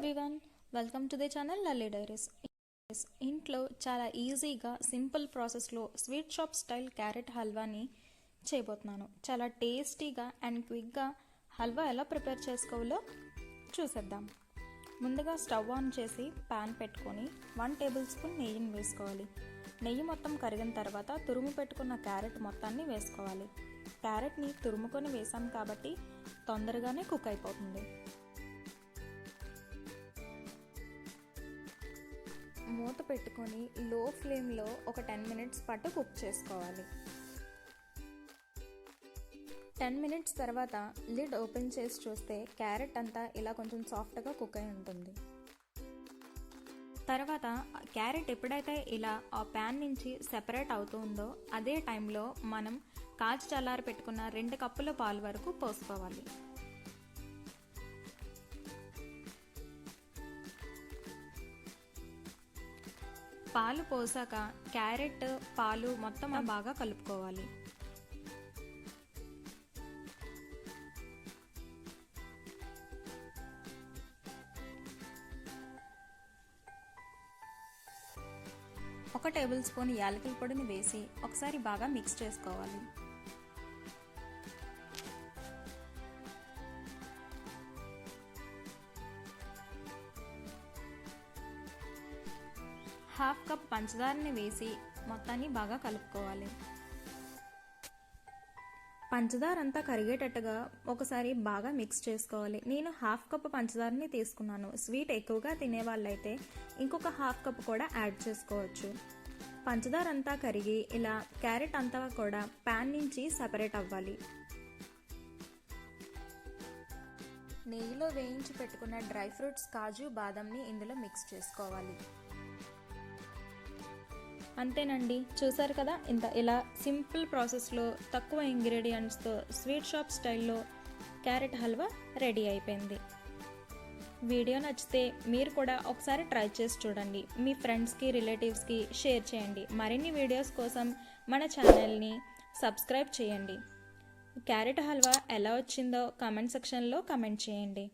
Everyone, welcome to the channel Lalli diaries. ఇంట్లో చాలా ఈజీగా సింపుల్ ప్రాసెస్లో స్వీట్ షాప్ స్టైల్ క్యారెట్ హల్వాని చేయబోతున్నాను. చాలా టేస్టీగా అండ్ క్విక్గా హల్వా ఎలా ప్రిపేర్ చేసుకోవాలో చూసేద్దాం. ముందుగా స్టవ్ ఆన్ చేసి పాన్ పెట్టుకొని 1 టేబుల్ స్పూన్ నెయ్యిని వేసుకోవాలి. నెయ్యి మొత్తం కరిగిన తర్వాత తురుము పెట్టుకున్న క్యారెట్ మొత్తాన్ని వేసుకోవాలి. క్యారెట్ని తురుముకొని వేసాం కాబట్టి తొందరగానే కుక్ అయిపోతుంది. మూత పెట్టుకొని లో ఫ్లేమ్లో ఒక 10 మినిట్స్ పాటు కుక్ చేసుకోవాలి. 10 మినిట్స్ తర్వాత లిడ్ ఓపెన్ చేసి చూస్తే క్యారెట్ అంతా ఇలా కొంచెం సాఫ్ట్గా కుక్ అయి ఉంటుంది. తర్వాత క్యారెట్ ఎప్పుడైతే ఇలా ఆ ప్యాన్ నుంచి సెపరేట్ అవుతుందో అదే టైంలో మనం కాచి చల్లారి పెట్టుకున్న 2 కప్పుల పాలు వరకు పోసుకోవాలి. పాలు పోసాక క్యారెట్ పాలు మొత్తం బాగా కలుపుకోవాలి. ఒక టేబుల్ స్పూన్ యాలకుల పొడిని వేసి ఒకసారి బాగా మిక్స్ చేసుకోవాలి. హాఫ్ కప్ పంచదారని వేసి మొత్తాన్ని బాగా కలుపుకోవాలి. పంచదార అంతా కరిగేటట్టుగా ఒకసారి బాగా మిక్స్ చేసుకోవాలి. నేను హాఫ్ కప్ పంచదారని తీసుకున్నాను. స్వీట్ ఎక్కువగా తినే వాళ్ళైతే ఇంకొక హాఫ్ కప్ కూడా యాడ్ చేసుకోవచ్చు. పంచదార అంతా కరిగి ఇలా క్యారెట్ అంతా కూడా ప్యాన్ నుంచి సెపరేట్ అవ్వాలి. నెయ్యిలో వేయించి పెట్టుకున్న డ్రై ఫ్రూట్స్ కాజు బాదంని ఇందులో మిక్స్ చేసుకోవాలి. అంతేనండి, చూసారు కదా, ఇలా సింపుల్ ప్రాసెస్లో తక్కువ ఇంగ్రీడియంట్స్తో స్వీట్ షాప్ స్టైల్లో క్యారెట్ హల్వా రెడీ అయిపోయింది. వీడియో నచ్చితే మీరు కూడా ఒకసారి ట్రై చేసి చూడండి. మీ ఫ్రెండ్స్కి రిలేటివ్స్కి షేర్ చేయండి. మరిన్ని వీడియోస్ కోసం మన ఛానల్ని సబ్స్క్రైబ్ చేయండి. క్యారెట్ హల్వా ఎలా వచ్చిందో కామెంట్ సెక్షన్లో కామెంట్ చేయండి.